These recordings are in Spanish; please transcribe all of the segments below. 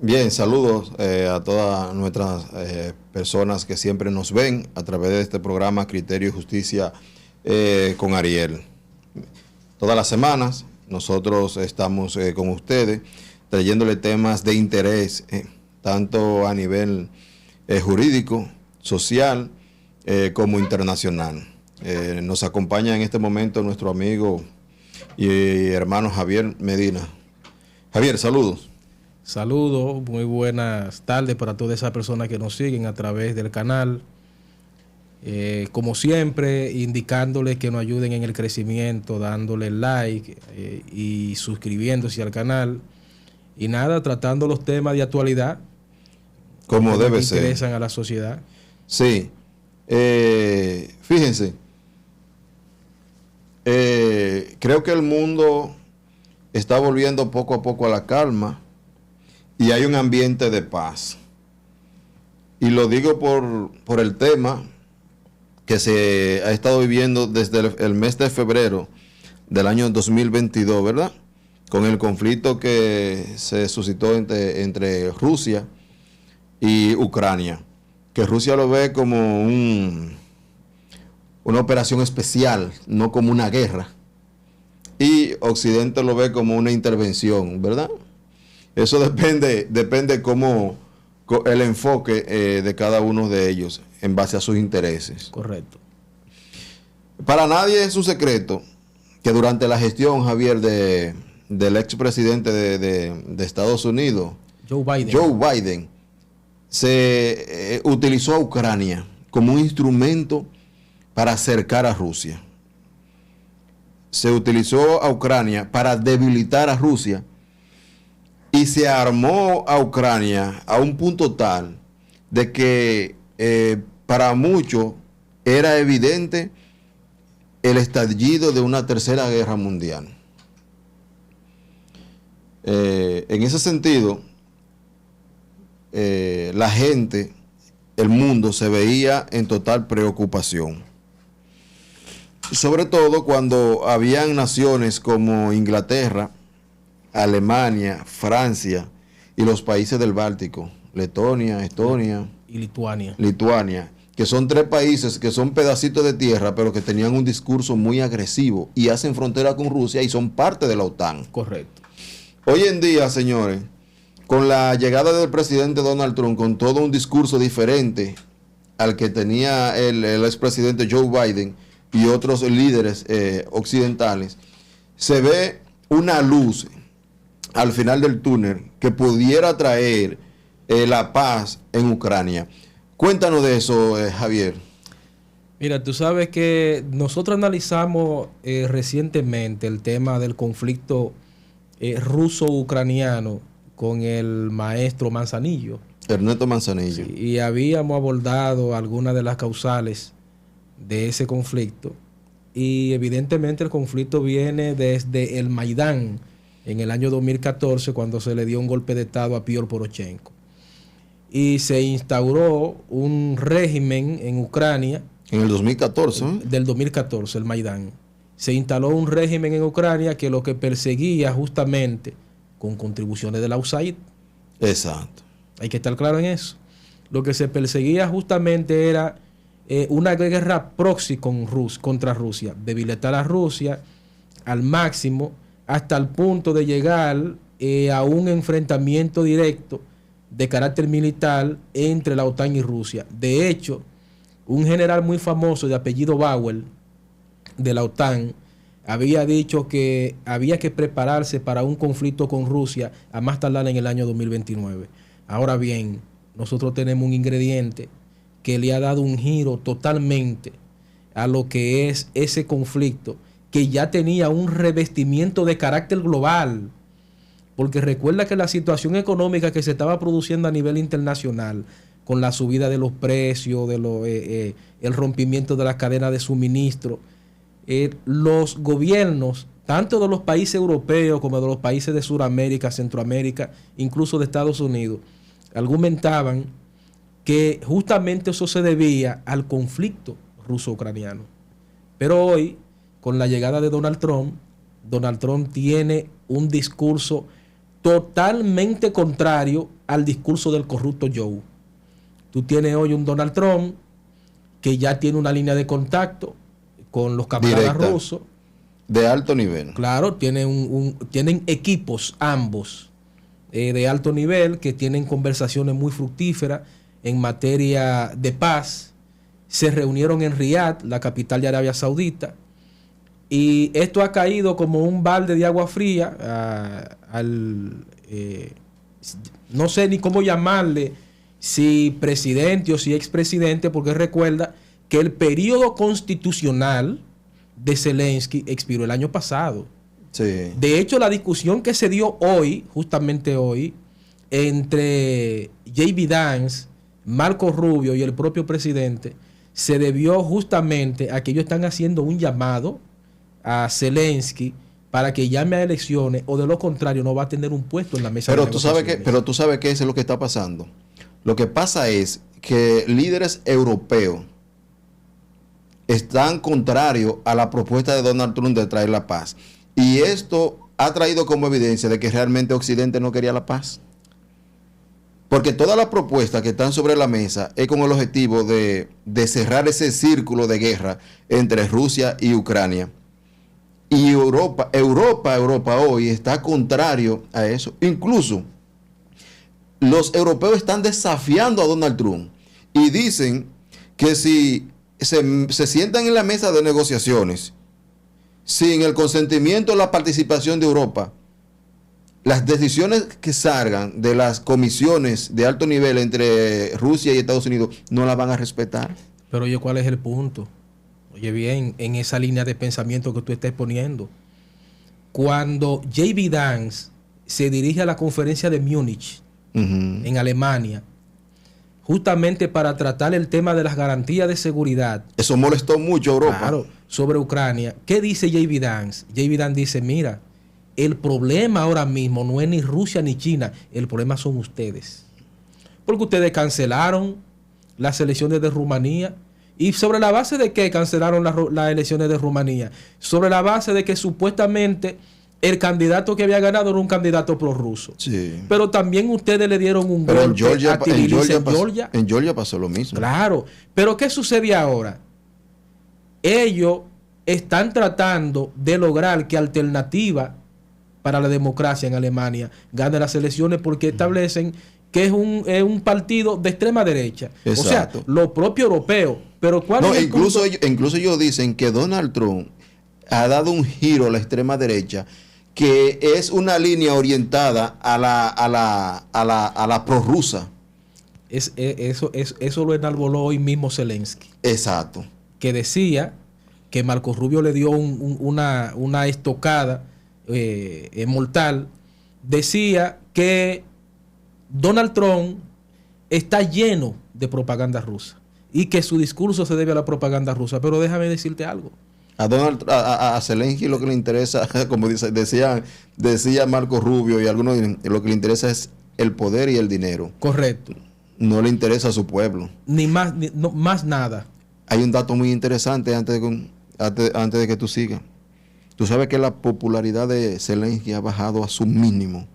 Bien, saludos a todas nuestras personas que siempre nos ven a través de este programa Criterio y Justicia con Ariel. Todas las semanas nosotros estamos con ustedes trayéndole temas de interés, tanto a nivel jurídico, social, como internacional. Nos acompaña en este momento nuestro amigo y hermano Javier Medina. Javier, saludos. Saludos, muy buenas tardes para todas esas personas que nos siguen a través del canal. Como siempre, indicándoles que nos ayuden en el crecimiento, dándole like y suscribiéndose al canal. Y nada, tratando los temas de actualidad. Como debe ser. Que interesan a la sociedad. Sí. Fíjense. Creo que el mundo está volviendo poco a poco a la calma. Y hay un ambiente de paz. Y lo digo por el tema que se ha estado viviendo desde el mes de febrero del año 2022, ¿verdad? Con el conflicto que se suscitó entre Rusia y Ucrania. Que Rusia lo ve como una operación especial, no como una guerra. Y Occidente lo ve como una intervención, ¿verdad? Eso depende cómo el enfoque de cada uno de ellos en base a sus intereses. Correcto. Para nadie es un secreto que durante la gestión, Javier, del expresidente de Estados Unidos, Joe Biden, se utilizó a Ucrania como un instrumento para acercar a Rusia. Se utilizó a Ucrania para debilitar a Rusia. Y se armó a Ucrania a un punto tal de que para muchos era evidente el estallido de una tercera guerra mundial. En ese sentido, la gente, el mundo se veía en total preocupación. Sobre todo cuando habían naciones como Inglaterra, Alemania, Francia y los países del Báltico, Letonia, Estonia y Lituania, que son tres países que son pedacitos de tierra, pero que tenían un discurso muy agresivo y hacen frontera con Rusia y son parte de la OTAN. Correcto. Hoy en día, señores, con la llegada del presidente Donald Trump, con todo un discurso diferente al que tenía el expresidente Joe Biden y otros líderes occidentales, se ve una luz al final del túnel que pudiera traer la paz en Ucrania. Cuéntanos de eso, Javier. Mira, tú sabes que nosotros analizamos recientemente el tema del conflicto ruso-ucraniano con el maestro Manzanillo. Ernesto Manzanillo. Sí, y habíamos abordado algunas de las causales de ese conflicto. Y evidentemente el conflicto viene desde el Maidán, en el año 2014, cuando se le dio un golpe de Estado a Piotr Poroshenko. Y se instauró un régimen en Ucrania. En el 2014, ¿eh? Del 2014, el Maidán. Se instaló un régimen en Ucrania que lo que perseguía justamente, con contribuciones de la USAID. Exacto. Hay que estar claro en eso. Lo que se perseguía justamente era una guerra proxy contra Rusia. Debilitar a Rusia al máximo, hasta el punto de llegar a un enfrentamiento directo de carácter militar entre la OTAN y Rusia. De hecho, un general muy famoso de apellido Bauer de la OTAN había dicho que había que prepararse para un conflicto con Rusia a más tardar en el año 2029. Ahora bien, nosotros tenemos un ingrediente que le ha dado un giro totalmente a lo que es ese conflicto, que ya tenía un revestimiento de carácter global, porque recuerda que la situación económica que se estaba produciendo a nivel internacional, con la subida de los precios, el rompimiento de las cadenas de suministro, los gobiernos, tanto de los países europeos como de los países de Sudamérica, Centroamérica, incluso de Estados Unidos, argumentaban que justamente eso se debía al conflicto ruso-ucraniano. Pero hoy, con la llegada de Donald Trump tiene un discurso totalmente contrario al discurso del corrupto Joe. Tú tienes hoy un Donald Trump que ya tiene una línea de contacto con los camaradas directa, rusos. de alto nivel. Claro, tienen equipos ambos de alto nivel que tienen conversaciones muy fructíferas en materia de paz. Se reunieron en Riad, la capital de Arabia Saudita, y esto ha caído como un balde de agua fría no sé ni cómo llamarle, si presidente o si expresidente, porque recuerda que el periodo constitucional de Zelensky expiró el año pasado. Sí. De hecho, la discusión que se dio hoy, justamente hoy, entre J.B. Vance, Marco Rubio y el propio presidente, se debió justamente a que ellos están haciendo un llamado a Zelensky para que llame a elecciones, o de lo contrario no va a tener un puesto en la mesa de negociaciones. Pero tú sabes qué es lo que está pasando. Lo que pasa es que líderes europeos están contrarios a la propuesta de Donald Trump de traer la paz. Y esto ha traído como evidencia de que realmente Occidente no quería la paz. Porque todas las propuestas que están sobre la mesa es con el objetivo de cerrar ese círculo de guerra entre Rusia y Ucrania. Y Europa hoy está contrario a eso. Incluso los europeos están desafiando a Donald Trump y dicen que si se sientan en la mesa de negociaciones sin el consentimiento o la participación de Europa, las decisiones que salgan de las comisiones de alto nivel entre Rusia y Estados Unidos no las van a respetar. Pero oye, ¿cuál es el punto? Oye bien, en esa línea de pensamiento que tú estás poniendo, cuando J.B. Vance se dirige a la conferencia de Múnich, en Alemania, justamente para tratar el tema de las garantías de seguridad. Eso molestó mucho a Europa. Claro, sobre Ucrania. ¿Qué dice J.B. Vance? J.B. Vance dice, mira, el problema ahora mismo no es ni Rusia ni China, el problema son ustedes. Porque ustedes cancelaron las elecciones de Rumanía. ¿Y sobre la base de qué cancelaron las elecciones de Rumanía? Sobre la base de que supuestamente el candidato que había ganado era un candidato prorruso. Sí. Pero también ustedes le dieron un Pero golpe a Tbilisi, en Georgia. En Georgia pasó lo mismo. Claro. Pero ¿qué sucede ahora? Ellos están tratando de lograr que Alternativa para la Democracia en Alemania gane las elecciones porque establecen que es un partido de extrema derecha. Exacto. O sea, lo propio europeo. Pero ¿cuál es el incluso ellos dicen que Donald Trump ha dado un giro a la extrema derecha, que es una línea orientada a la prorrusa. Eso lo enarboló hoy mismo Zelensky. Exacto. Que decía que Marco Rubio le dio una estocada mortal. Decía que Donald Trump está lleno de propaganda rusa y que su discurso se debe a la propaganda rusa. Pero déjame decirte algo. A Zelensky lo que le interesa, como decía Marco Rubio y algunos, lo que le interesa es el poder y el dinero. Correcto. No le interesa a su pueblo. Más nada. Hay un dato muy interesante antes de que tú sigas. Tú sabes que la popularidad de Zelensky ha bajado a su mínimo.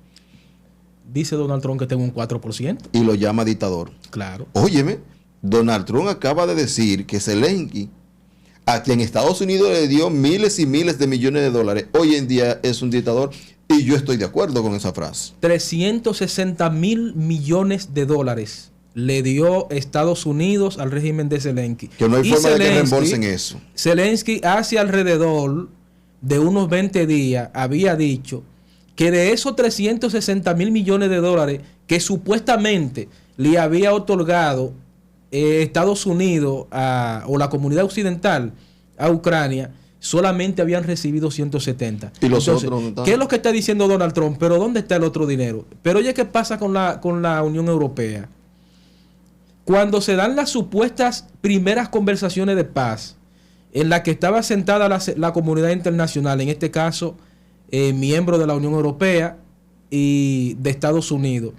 Dice Donald Trump que tengo un 4%. Y lo llama dictador. Claro. Óyeme, Donald Trump acaba de decir que Zelensky, a quien Estados Unidos le dio miles y miles de millones de dólares, hoy en día es un dictador. Y yo estoy de acuerdo con esa frase. 360,000 millones de dólares le dio Estados Unidos al régimen de Zelensky. Que no hay forma de que reembolsen eso. Zelensky hace alrededor de unos 20 días había dicho que de esos 360,000 millones de dólares que supuestamente le había otorgado Estados Unidos o la comunidad occidental a Ucrania, solamente habían recibido 170. ¿Y los Entonces, otros? ¿qué es lo que está diciendo Donald Trump? ¿Pero dónde está el otro dinero? Pero oye, ¿qué pasa con la Unión Europea? Cuando se dan las supuestas primeras conversaciones de paz, en la que estaba sentada la comunidad internacional, en este caso, miembros de la Unión Europea y de Estados Unidos,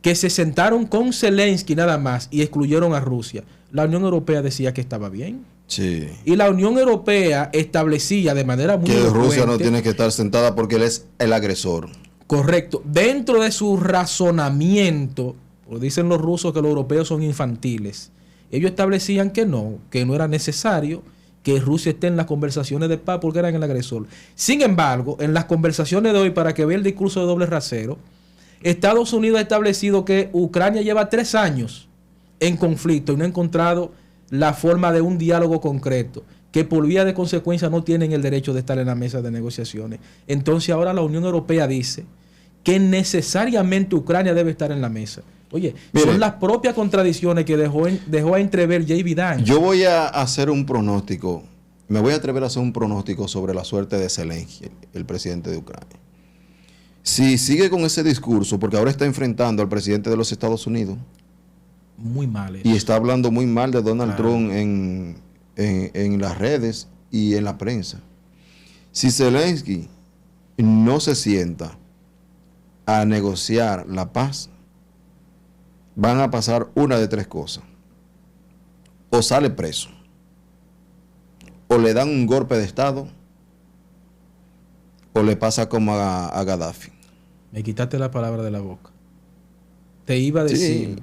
que se sentaron con Zelensky nada más y excluyeron a Rusia, la Unión Europea decía que estaba bien. Sí. Y la Unión Europea establecía de manera muy que elocuente Rusia no tiene que estar sentada porque él es el agresor. Correcto. Dentro de su razonamiento, pues dicen los rusos que los europeos son infantiles. Ellos establecían que no era necesario que Rusia esté en las conversaciones de paz porque eran el agresor. Sin embargo, en las conversaciones de hoy, para que vea el discurso de doble rasero, Estados Unidos ha establecido que Ucrania lleva 3 años en conflicto y no ha encontrado la forma de un diálogo concreto, que por vía de consecuencia no tienen el derecho de estar en la mesa de negociaciones. Entonces ahora la Unión Europea dice que necesariamente Ucrania debe estar en la mesa. Oye, mire, son las propias contradicciones que dejó a entrever J.B. Dine. Yo voy a hacer un pronóstico, me voy a atrever a hacer un pronóstico sobre la suerte de Zelensky, el presidente de Ucrania. Si sigue con ese discurso, porque ahora está enfrentando al presidente de los Estados Unidos. Muy mal eso. Y está hablando muy mal de Donald Trump en las redes y en la prensa. Si Zelensky no se sienta a negociar la paz, van a pasar una de 3 cosas. O sale preso, o le dan un golpe de Estado, o le pasa como a Gaddafi. Me quitaste la palabra de la boca. Te iba a decir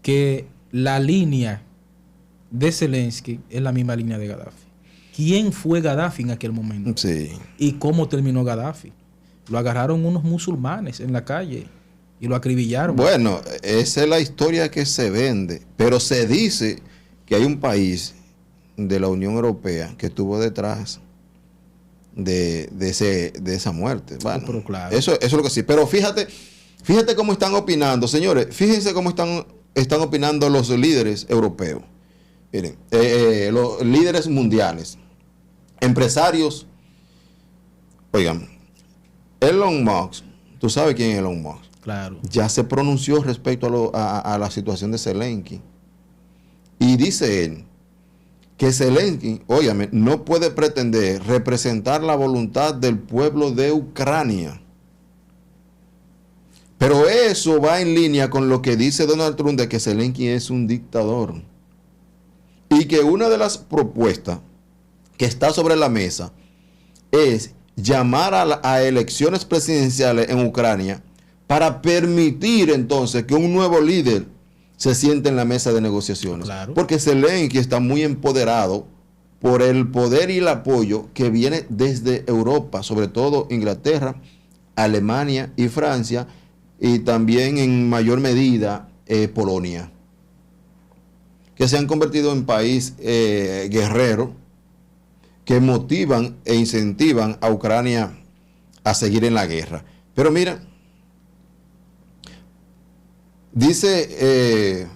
que la línea de Zelensky es la misma línea de Gaddafi. ¿Quién fue Gaddafi en aquel momento? Sí. ¿Y cómo terminó Gaddafi? Lo agarraron unos musulmanes en la calle y lo acribillaron. Bueno, esa es la historia que se vende, pero se dice que hay un país de la Unión Europea que estuvo detrás de esa muerte. Bueno, pero claro. Eso es lo que sí. Pero fíjate cómo están opinando, señores. Fíjense cómo están opinando los líderes europeos. Miren, los líderes mundiales, empresarios. Oigan, Elon Musk, tú sabes quién es Elon Musk. Claro. Ya se pronunció respecto a la situación de Zelensky. Y dice él que Zelensky, óigame, no puede pretender representar la voluntad del pueblo de Ucrania. Pero eso va en línea con lo que dice Donald Trump de que Zelensky es un dictador. Y que una de las propuestas que está sobre la mesa es llamar a elecciones presidenciales en Ucrania para permitir entonces que un nuevo líder se siente en la mesa de negociaciones. Claro. Porque Zelensky está muy empoderado por el poder y el apoyo que viene desde Europa, sobre todo Inglaterra, Alemania y Francia, y también en mayor medida Polonia, que se han convertido en país guerrero, que motivan e incentivan a Ucrania a seguir en la guerra. Pero mira, dice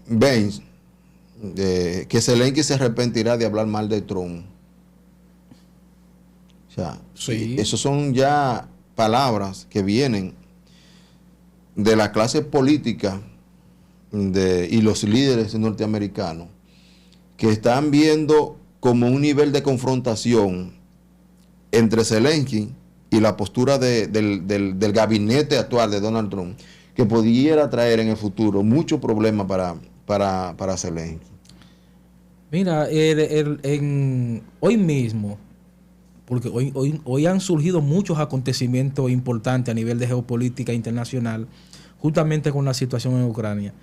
Vance que Zelensky se arrepentirá de hablar mal de Trump. O sea, sí. Esos son ya palabras que vienen de la clase política y los líderes norteamericanos, que están viendo como un nivel de confrontación entre Zelensky y la postura del gabinete actual de Donald Trump, que pudiera traer en el futuro muchos problemas para Zelensky. Mira, hoy mismo, porque hoy han surgido muchos acontecimientos importantes a nivel de geopolítica internacional, justamente con la situación en Ucrania.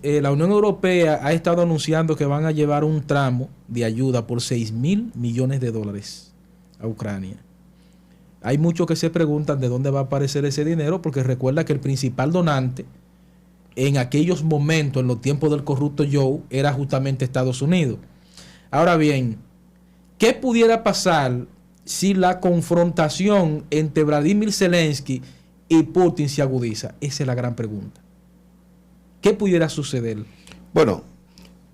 La Unión Europea ha estado anunciando que van a llevar un tramo de ayuda por $6,000 millones a Ucrania. Hay muchos que se preguntan de dónde va a aparecer ese dinero, porque recuerda que el principal donante en aquellos momentos, en los tiempos del corrupto Joe, era justamente Estados Unidos. Ahora bien, ¿qué pudiera pasar si la confrontación entre Vladimir Zelensky y Putin se agudiza? Esa es la gran pregunta. ¿Qué pudiera suceder? Bueno,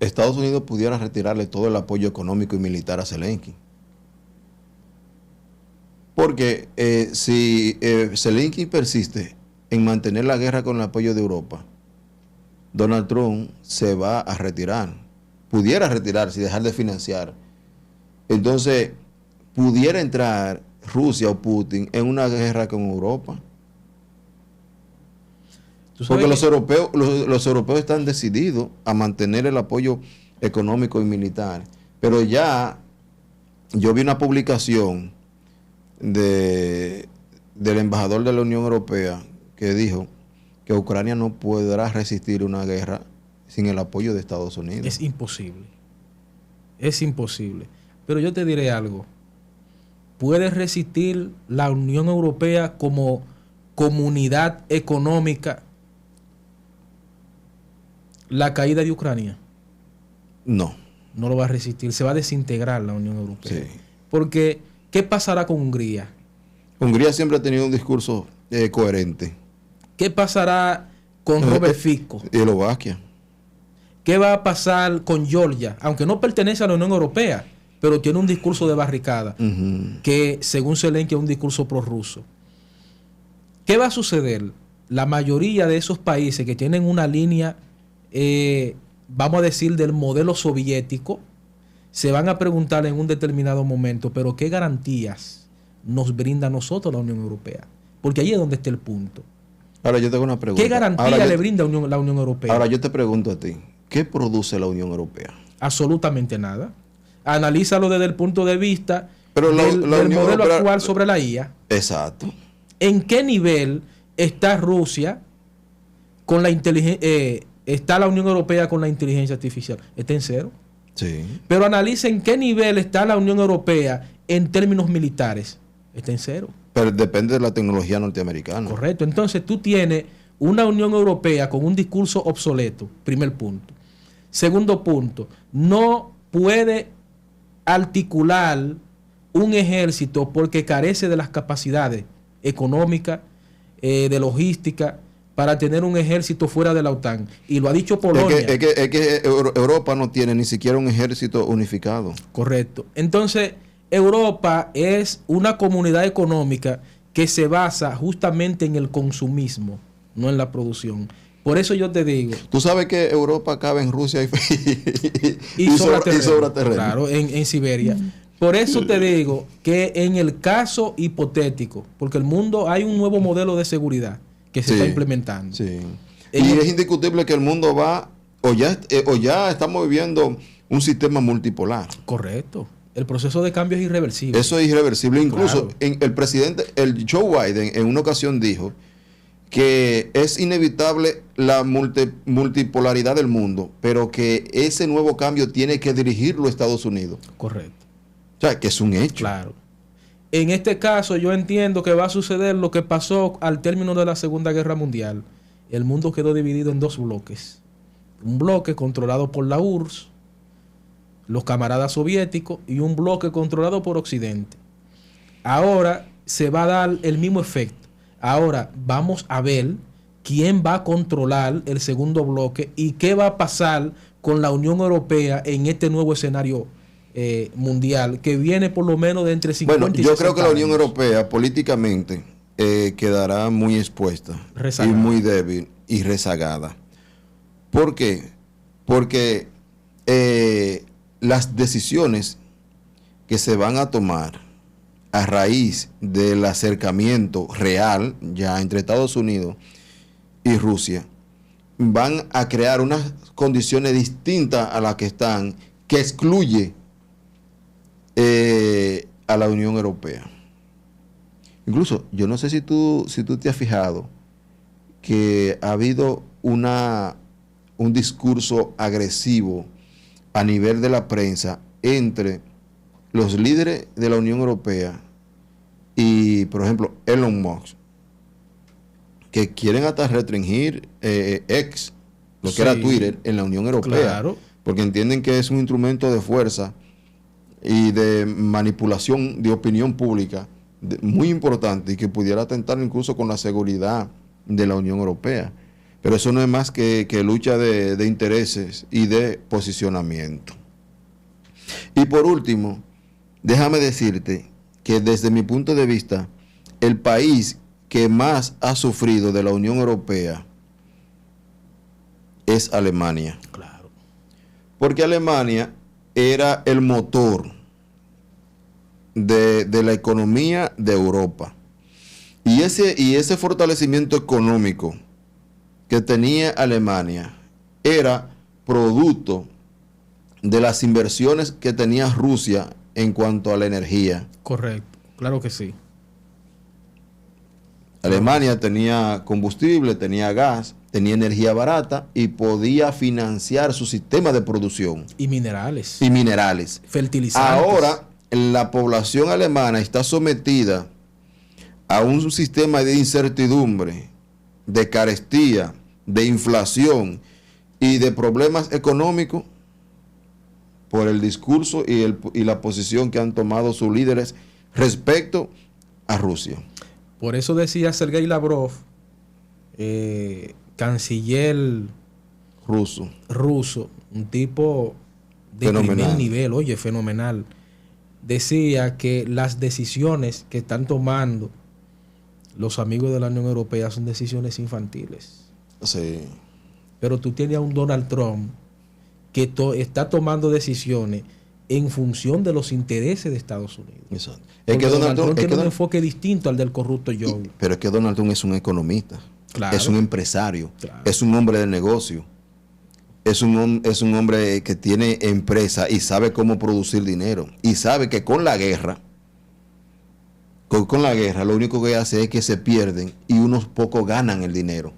Estados Unidos pudiera retirarle todo el apoyo económico y militar a Zelensky. Porque si Zelensky persiste en mantener la guerra con el apoyo de Europa, Donald Trump se va a retirar. Pudiera retirarse y dejar de financiar. Entonces, pudiera entrar Rusia o Putin en una guerra con Europa. Porque los europeos están decididos a mantener el apoyo económico y militar. Pero ya yo vi una publicación de del embajador de la Unión Europea que dijo que Ucrania no podrá resistir una guerra sin el apoyo de Estados Unidos. Es imposible. Es imposible. Pero yo te diré algo. ¿Puede resistir la Unión Europea como comunidad económica la caída de Ucrania? No. No lo va a resistir. Se va a desintegrar la Unión Europea. Sí. Porque, ¿qué pasará con Hungría? Hungría siempre ha tenido un discurso coherente. ¿Qué pasará con Robert Fico? Eslovaquia. ¿Qué va a pasar con Georgia? Aunque no pertenece a la Unión Europea, pero tiene un discurso de barricada, que según Zelensky es un discurso prorruso. ¿Qué va a suceder? La mayoría de esos países que tienen una línea, vamos a decir, del modelo soviético, se van a preguntar en un determinado momento, pero ¿qué garantías nos brinda a nosotros la Unión Europea? Porque ahí es donde está el punto. Ahora yo tengo una pregunta. ¿Qué garantía le brinda la Unión Europea? Ahora yo te pregunto a ti, ¿qué produce la Unión Europea? Absolutamente nada. Analízalo desde el punto de vista Pero del modelo Europea, actual sobre la IA. Exacto. ¿En qué nivel está Rusia con la inteligencia? ¿Está la Unión Europea con la inteligencia artificial? Está en cero. Sí. Pero analiza en qué nivel está la Unión Europea en términos militares. Está en cero. Pero depende de la tecnología norteamericana. Correcto. Entonces tú tienes una Unión Europea con un discurso obsoleto. Primer punto. Segundo punto. No puede articular un ejército porque carece de las capacidades económicas, de logística, para tener un ejército fuera de la OTAN. Y lo ha dicho Polonia. Es que Europa no tiene ni siquiera un ejército unificado. Correcto. Entonces, Europa es una comunidad económica que se basa justamente en el consumismo, no en la producción. Por eso yo te digo. Tú sabes que Europa cabe en Rusia y sobra terreno. Claro, en Siberia. Por eso te digo que en el caso hipotético, porque el mundo hay un nuevo modelo de seguridad que se está implementando. Sí. Y es indiscutible que el mundo va, o ya estamos viviendo un sistema multipolar. Correcto. El proceso de cambio es irreversible. Eso es irreversible. Incluso claro. El presidente, Joe Biden, en una ocasión dijo que es inevitable la multipolaridad del mundo, pero que ese nuevo cambio tiene que dirigirlo Estados Unidos. Correcto. O sea, que es un hecho. Claro. En este caso yo entiendo que va a suceder lo que pasó al término de la Segunda Guerra Mundial. El mundo quedó dividido en dos bloques. Un bloque controlado por la URSS, los camaradas soviéticos, y un bloque controlado por Occidente. Ahora se va a dar el mismo efecto. Ahora vamos a ver quién va a controlar el segundo bloque y qué va a pasar con la Unión Europea en este nuevo escenario mundial que viene por lo menos de entre 50 y 60 yo creo que la Unión años. Europea políticamente quedará muy expuesta, rezagada, y muy débil y rezagada. ¿Por qué? Porque las decisiones que se van a tomar a raíz del acercamiento real ya entre Estados Unidos y Rusia van a crear unas condiciones distintas a las que están, que excluye a la Unión Europea. Incluso, yo no sé si tú te has fijado que ha habido un discurso agresivo a nivel de la prensa entre los líderes de la Unión Europea y, por ejemplo, Elon Musk, que quieren hasta restringir X, lo que era Twitter, en la Unión Europea. Claro. Porque entienden que es un instrumento de fuerza y de manipulación de opinión pública muy importante y que pudiera atentar incluso con la seguridad de la Unión Europea. Pero eso no es más que lucha de intereses y de posicionamiento. Y por último, déjame decirte que desde mi punto de vista, el país que más ha sufrido de la Unión Europea es Alemania. Claro. Porque Alemania era el motor de la economía de Europa. Y ese fortalecimiento económico que tenía Alemania era producto de las inversiones que tenía Rusia en cuanto a la energía. Correcto, claro que sí. Alemania tenía combustible, tenía gas, tenía energía barata y podía financiar su sistema de producción. Y minerales. Y minerales. Fertilizantes. Ahora, la población alemana está sometida a un sistema de incertidumbre, de carestía, de inflación y de problemas económicos por el discurso y la posición que han tomado sus líderes respecto a Rusia. Por eso decía Sergei Lavrov, canciller ruso, un tipo de primer nivel, oye, fenomenal. Decía que las decisiones que están tomando los amigos de la Unión Europea son decisiones infantiles. Sí. Pero tú tienes a un Donald Trump que está tomando decisiones en función de los intereses de Estados Unidos. Exacto. Es que Donald Trump tiene un enfoque distinto al del corrupto Joe. Pero es que Donald Trump es un economista, claro, es un empresario, claro, es un hombre de negocio, es un hombre que tiene empresa y sabe cómo producir dinero y sabe que con la guerra, lo único que hace es que se pierden y unos pocos ganan el dinero,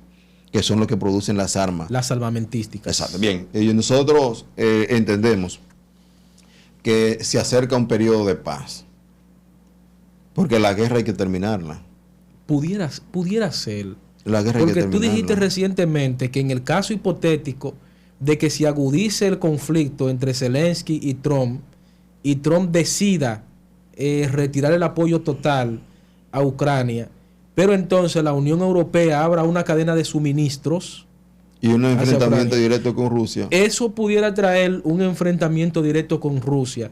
que son los que producen las armas. Las armamentísticas. Exacto. Bien, y nosotros entendemos que se acerca un periodo de paz, porque la guerra hay que terminarla. Pudiera ser. La guerra hay que terminarla. Porque tú dijiste recientemente que en el caso hipotético de que se agudice el conflicto entre Zelensky y Trump decida retirar el apoyo total a Ucrania, pero entonces la Unión Europea abra una cadena de suministros y un enfrentamiento directo con Rusia. Eso pudiera traer un enfrentamiento directo con Rusia.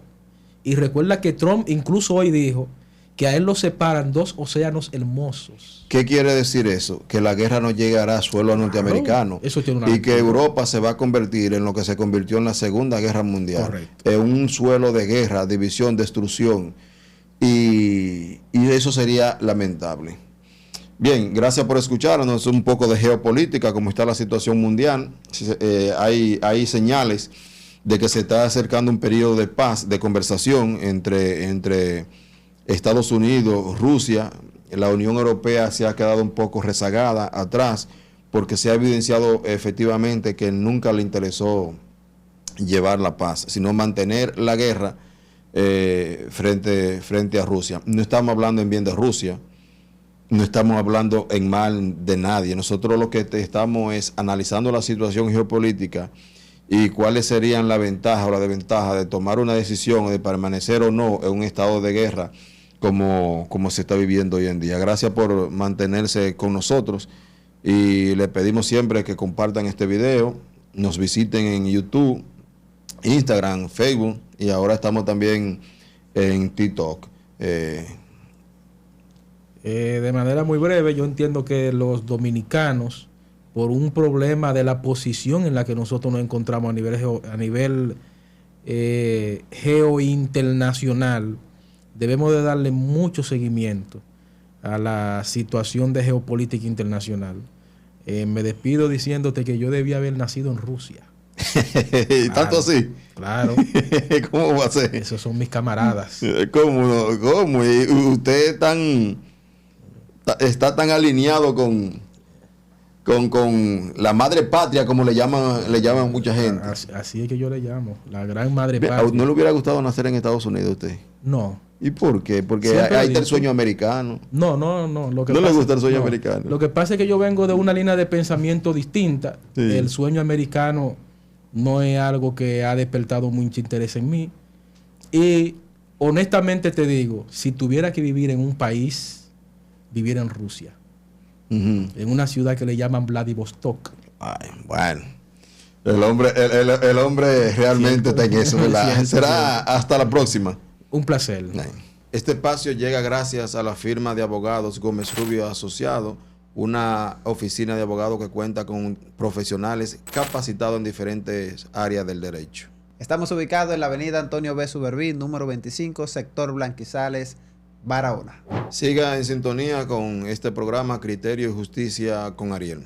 Y recuerda que Trump incluso hoy dijo que a él lo separan dos océanos hermosos. ¿Qué quiere decir eso? Que la guerra no llegará a suelo norteamericano. Eso tiene una y que Europa se va a convertir en lo que se convirtió en la Segunda Guerra Mundial. Correcto. En un suelo de guerra, división, destrucción. Y eso sería lamentable. Bien, gracias por escucharnos. Un poco de geopolítica, como está la situación mundial. Hay señales de que se está acercando un periodo de paz, de conversación entre Estados Unidos, Rusia. La Unión Europea se ha quedado un poco rezagada atrás porque se ha evidenciado efectivamente que nunca le interesó llevar la paz, sino mantener la guerra frente a Rusia. No estamos hablando en bien de Rusia, no estamos hablando en mal de nadie. Nosotros lo que estamos es analizando la situación geopolítica y cuáles serían la ventaja o la desventaja de tomar una decisión o de permanecer o no en un estado de guerra como se está viviendo hoy en día. Gracias por mantenerse con nosotros y le pedimos siempre que compartan este video, nos visiten en YouTube, Instagram, Facebook y ahora estamos también en TikTok. De manera muy breve, yo entiendo que los dominicanos, por un problema de la posición en la que nosotros nos encontramos a nivel geointernacional, debemos de darle mucho seguimiento a la situación de geopolítica internacional. Me despido diciéndote que yo debía haber nacido en Rusia. Claro, ¿tanto así? Claro. ¿Cómo va a ser? Esos son mis camaradas. ¿Cómo? ¿Y usted está tan alineado con la madre patria, como le llaman mucha gente? Así es que yo le llamo, la gran madre patria. ¿No le hubiera gustado nacer en Estados Unidos a usted? No. ¿Y por qué? Porque ahí está el sueño americano. No. ¿No le gusta el sueño americano? Lo que pasa es que yo vengo de una línea de pensamiento distinta. Sí. El sueño americano no es algo que ha despertado mucho interés en mí. Y honestamente te digo, si tuviera que vivir en un país, viviera en Rusia. En una ciudad que le llaman Vladivostok. Ay, bueno. El hombre realmente está en eso, ¿verdad? Será hasta la próxima. Un placer. Este espacio llega gracias a la firma de abogados Gómez Rubio Asociado, una oficina de abogados que cuenta con profesionales capacitados en diferentes áreas del derecho. Estamos ubicados en la avenida Antonio B. Subervín, número 25, sector Blanquizales, Barahona. Siga en sintonía con este programa Criterio y Justicia con Ariel.